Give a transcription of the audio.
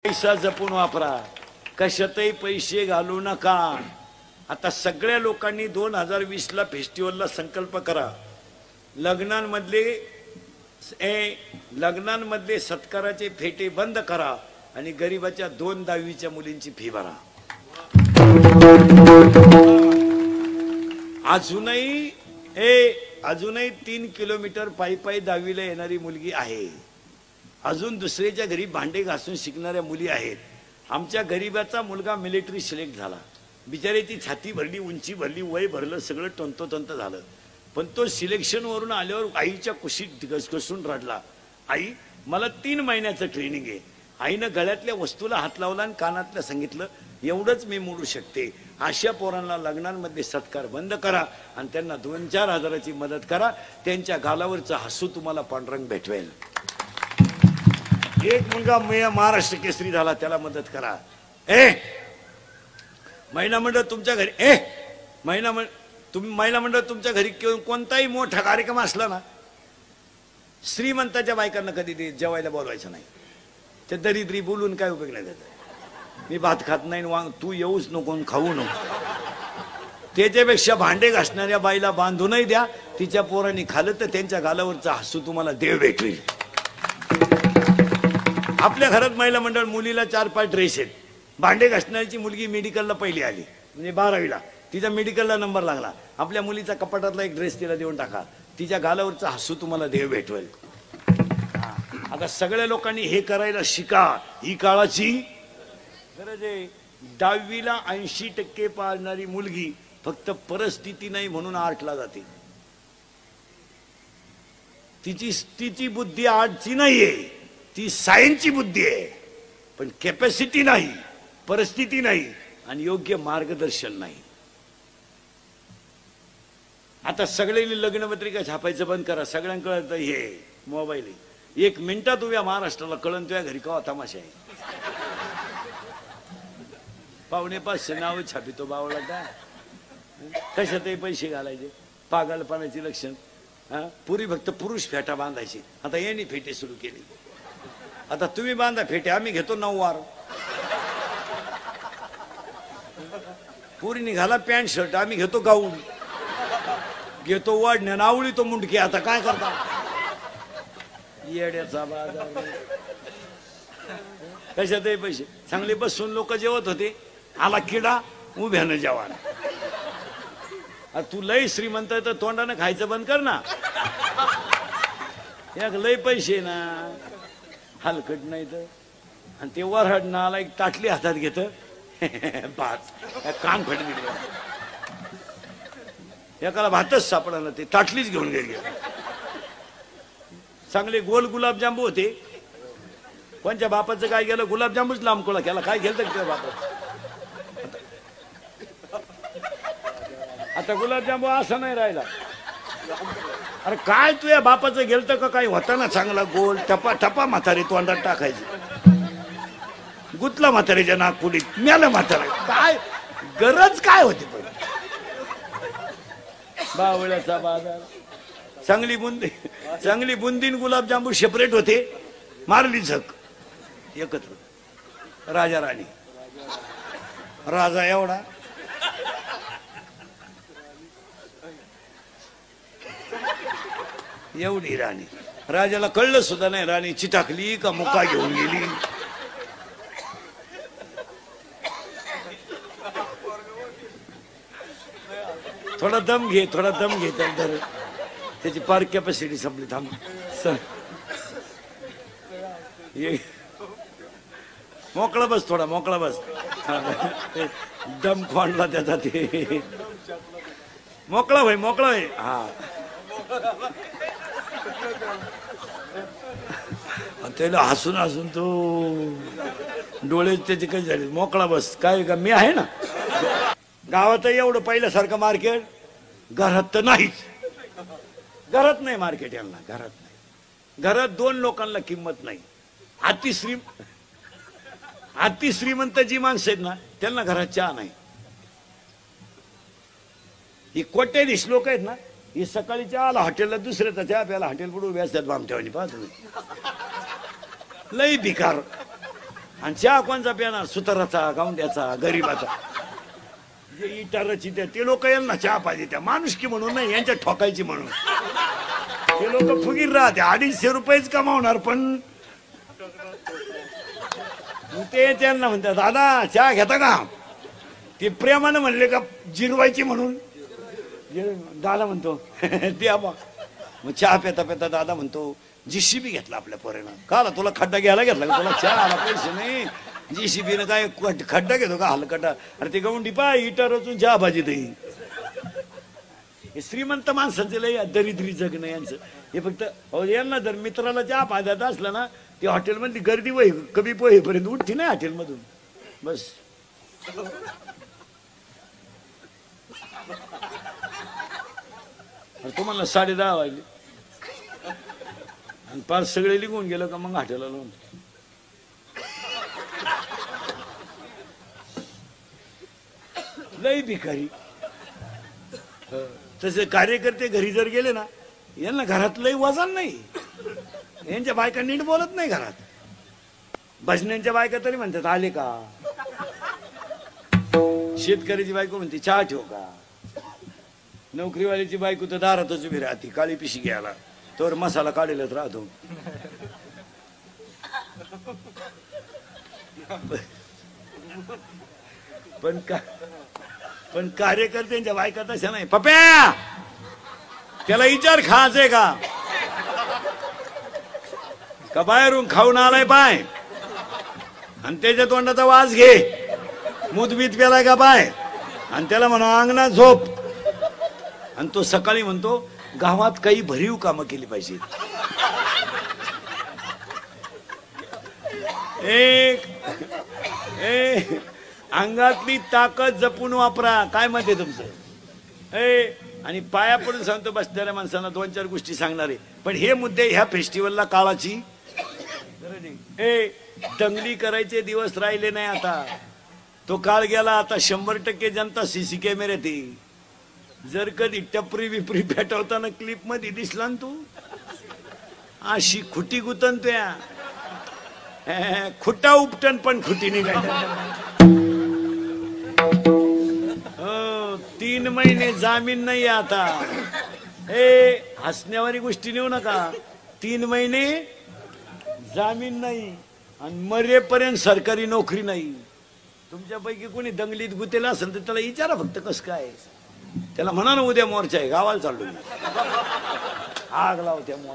पैसा जपून वापरा, कशातही पैसे घालू नका। आता सगळ्या लोकांनी 2020 ला फेस्टिवलला संकल्प करा, लग्नांमधले सत्काराचे फेटे बंद करा आणि गरीबाच्या 2 10वीच्या मुलींची फी भरा। अजूनही 3 किलोमीटर पायी पायी 10वीला येणारी मुलगी आहे। अजून दुसऱ्याच्या घरी भांडे घासून शिकणाऱ्या मुली आहेत। आमच्या गरीबाचा मुलगा मिलिटरी सिलेक्ट झाला, बिचाऱ्याची छाती भरली, उंची भरली, वय भरलं, सगळं तंतोतंत झालं, पण तो सिलेक्शन वरून आल्यावर आईच्या कुशीत घसघसून रडला, आई मला 3 महिन्याचं ट्रेनिंग आहे। आईनं गळ्यातल्या वस्तूला हात लावला आणि कानातलं सांगितलं, एवढंच मी मोडू शकते। अशा पोरांना लग्नांमध्ये सत्कार बंद करा आणि त्यांना 2-4 हजाराची मदत करा, त्यांच्या गालावरचं हसू तुम्हाला पांढरंग भेटवेल। एक मुलगा महाराष्ट्र केसरी झाला, त्याला मदत करा। महिला मंडळ तुमच्या घरी महिला मंडळ तुमच्या घरी कोणताही मोठा कार्यक्रम असला ना, श्रीमंताच्या बायकांना कधी जेवायला बोलवायचं नाही। ते दरिद्री बोलून काय उपयोग नाही त्याचा। मी भात खात नाही, वांग तू येऊच नको, खाऊ नको। त्याच्यापेक्षा भांडे घासणाऱ्या बाईला बांधूनही द्या, तिच्या पोरांनी खाल्लं तर त्यांच्या गालावरचा हसू तुम्हाला देव भेटवेल। आपल्या घरात महिला मंडळ मुलीला 4-5 ड्रेस आहेत। भांडे घासण्याची मुलगी मेडिकलला पहिली आली, म्हणजे 12वीला, तिचा मेडिकलला नंबर लागला, आपल्या मुलीचा कपाटातला एक ड्रेस तिला देऊन टाका, तिच्या गालावरचा हसू तुम्हाला देव भेटवेल। आता सगळ्या लोकांनी हे करायला शिका, ही काळाची गरज आहे। 10वीला 80% पाळणारी मुलगी फक्त परिस्थिती नाही म्हणून 8ला जाते। तिची बुद्धी आर्टची नाहीये, ती सायन्सची बुद्धी आहे, पण कॅपॅसिटी नाही, परिस्थिती नाही आणि योग्य मार्गदर्शन नाही। आता सगळ्यांनी लग्नपत्रिका छापायचं बंद करा, सगळ्यांकडे हे मोबाईल आहे। 1 मिनिटात उभ्या महाराष्ट्राला कळण तुझ्या घरी कवा तमाशा आहे। 4,500 नाव छापितो बावळा काय, कशातही पैसे घालायचे, पागलपणाची लक्षण। पुरी फक्त पुरुष फेटा बांधायची, आता यांनी फेटे सुरू केली। आता तुम्ही बांधा फेटे, आम्ही घेतो 9 वार। पुरी निघाला पॅन्ट शर्ट, आम्ही घेतो गाऊन, घेतो वाढण्या नावळी तो मुंडकी। आता काय करता, येड्याचा बाजार। कशातही पैसे चांगले बसून लोक जेवत होते, आला किडा उभ्यानं जेवण। तू लय श्रीमंत तर तोंडानं खायचं बंद कर ना, एक लय पैसे ना हलकट नाही तर। आणि ते वरहडणं आला, एक ताटली हातात घेत, भात काम खट दिले, एकाला भातच सापडा ना, ते ताटलीच घेऊन गेली। चांगले गोल गुलाबजांबू होते, कोणच्या बापाचं काय गेलं, गुलाबजांबूच लांबकोळा केला, काय गेलं तुझ्या बापाचं। आता गुलाबजांबू असं नाही राहिला, अरे काय तुझ्या बापाचं गेलं का काय होता ना चांगला गोल, टपा टपा म्हातारी तोंडात टाकायची, गुतला म्हातारीच्या नागपुडीत, म्याला म्हातारा, काय गरज काय होती पण। बावळ्याचा बाजार। चांगली बुंदीन गुलाबजांबू सेपरेट होते, मारली झक एकत्र। राजा राणी, राजा एवढा, एवढी राणी, राजाला कळलं सुद्धा नाही राणी चिटाकली का मुका घेऊन गेली। थोडा दम घे, तर त्याची पार्क कॅपॅसिटी संपली। थांब मोकळा बस, थोडा मोकळा बस, दम खोंडला त्याचा, ते मोकळा होय। हा त्याला हसून तो डोळे त्याचे काही झाले, मोकळा बस, काय का मी आहे ना। गावात एवढं पहिल्यासारखं मार्केट घरात तर नाहीच, घरात नाही मार्केट, यांना घरात नाही। घरात 2 लोकांना किंमत नाही। अति श्रीमंत जी माणसं आहेत ना, त्यांना घरात चहा नाही। ही कोट्याधीश लोक आहेत ना, ही सकाळी चहा आला हॉटेलला, दुसऱ्याचा चहा प्याला हॉटेल पुढे उभे असतात बामठेवानी, पहा तुम्ही, लई भिकार। आणि चहा कोणचा पिणार? सुताराचा, गावंड्याचा, गरीबाचा. जे इटाराची ते लोक यांना चहा पाहिजे, त्या माणुसकी म्हणून नाही, यांच्या ठोकायची म्हणून. ते लोक फुगीर राहते, 250 रुपयेच कमावणार, पण ते त्यांना म्हणतात दादा चहा घेता का? ते प्रेमानं म्हणले का जिरवायची म्हणून दादा म्हणतो द्या बा. मग चहा पेता पेता दादा म्हणतो जीसीबी घेतला आपल्या पोरेनं. का तुला खड्डा घ्यायला घेतला का? तुला चहा आला पैसे नाही, जीसीबीनं काय खड्डा घेतो का हलकटा? अरे ते गवंडी पाय इटा रचून चहा भाजी देई. हे श्रीमंत माणसांचे लय दरिद्री जगणं यांचं. हे फक्त यांना जर मित्राला चहा पाजायचा असला ना, ते हॉटेलमधली गर्दी वय कमी पोहेपर्यंत उठती नाही हॉटेलमधून. बस तुम्हाला 10:30 वाजले आणि पाच सगळे निघून गेलं का मग हॉटेलला लावून. लई भिकारी. तसे कार्यकर्ते घरी जर गेले ना, यांना घरात लई वजन नाही. यांच्या बायका नीट बोलत नाही घरात. भजन्यांच्या बायका तरी म्हणतात आले का. शेतकऱ्याची बायको म्हणते चहा ठेव का. नोकरीवाल्याची बायको तर दारातच उभी राहते काळी पिशी घ्यायला, तर मसाला काढलेलाच राहतो. पण कार्यकर्त्यांच्या बायका तशा नाही. पप्या त्याला विचार खायचंय का बाहेरून खाऊन आलाय पाय, आणि त्याच्या तोंडाचा वास घे. मुदबीत पेलाय का पाय, आणि त्याला म्हणा अंगणात झोप. आणि तो सकाळी म्हणतो गावात काही भरीव कामं केली पाहिजे. अंगातली ताकद जपून वापरा. काय मत आहे तुमचं? आणि पाया पडून सांगतो बसणाऱ्या माणसांना 2-4 गोष्टी सांगणार आहे, पण हे मुद्दे ह्या फेस्टिवलला काळाची गरज आहे. दंगली करायचे दिवस राहिले नाही आता. तो काळ गेला. आता 100% जनता सीसी कॅमेऱ्यात येईल. जर कधी टपरी बिपरी पेटवताना क्लिप मध्ये दिसला ना तू, अशी खुटी गुतन त्या खुटा उपटन पण खुटी निघाय. 3 महिने जामीन नाही आता. हसण्यावारी गोष्टी नेऊ नका. 3 महिने जामीन नाही आणि मरेपर्यंत सरकारी नोकरी नाही. तुमच्यापैकी कोणी दंगलीत गुतेला असेल तर त्याला विचारा फक्त कसं काय. त्याला म्हणा ना उद्या मोर्चा आहे, गावाला चाललो आग लाव त्या मोर्चा.